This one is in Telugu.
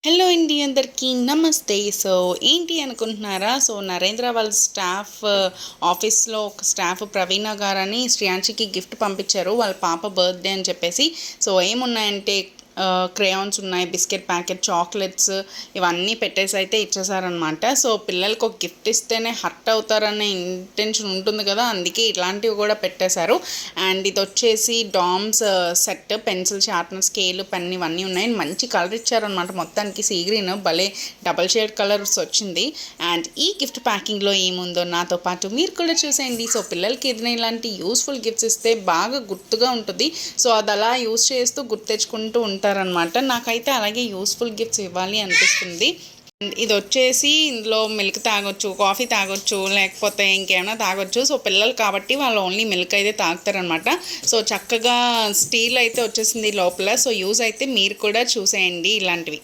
హలో అండి, అందరికీ నమస్తే. సో ఏంటి అనుకుంటున్నారా? సో నరేంద్ర వాళ్ళ స్టాఫ్ ఆఫీస్లో ఒక స్టాఫ్ ప్రవీణ గారని శ్రేయాంశికి గిఫ్ట్ పంపించారు వాళ్ళ పాప బర్త్డే అని చెప్పేసి. సో ఏమున్నాయంటే క్రేయాన్స్ ఉన్నాయి, బిస్కెట్ ప్యాకెట్, చాక్లెట్స్, ఇవన్నీ పెట్టేసి అయితే ఇచ్చేసారనమాట. సో పిల్లలకి ఒక గిఫ్ట్ ఇస్తేనే హర్ట్ అవుతారనే ఇంటెన్షన్ ఉంటుంది కదా, అందుకే ఇట్లాంటివి కూడా పెట్టేశారు. అండ్ ఇది వచ్చేసి DOMS set, pencil, sharpener, scale, pen ఇవన్నీ ఉన్నాయి. మంచి కలర్ ఇచ్చారనమాట, మొత్తానికి సీ గ్రీన్ భలే డబల్ షేడ్ కలర్స్ వచ్చింది. అండ్ ఈ గిఫ్ట్ ప్యాకింగ్లో ఏముందో నాతో పాటు మీరు కూడా చూసేయండి. సో పిల్లలకి ఏదైనా ఇలాంటి యూస్ఫుల్ గిఫ్ట్స్ ఇస్తే బాగా గుర్తుగా ఉంటుంది. సో అది అలా యూస్ చేస్తూ గుర్తు తెచ్చుకుంటూ ఉంటారనమాట. నాకైతే అలాగే యూస్ఫుల్ గిఫ్ట్స్ ఇవ్వాలి అనిపిస్తుంది. ఇది వచ్చేసి ఇందులో మిల్క్ తాగొచ్చు, కాఫీ తాగొచ్చు, లేకపోతే ఇంకేమైనా తాగొచ్చు. సో పిల్లలు కాబట్టి వాళ్ళు ఓన్లీ మిల్క్ అయితే తాగుతారనమాట. సో చక్కగా స్టీల్ అయితే వచ్చేసింది లోపల. సో యూజ్ అయితే మీరు కూడా చూసేయండి ఇలాంటివి.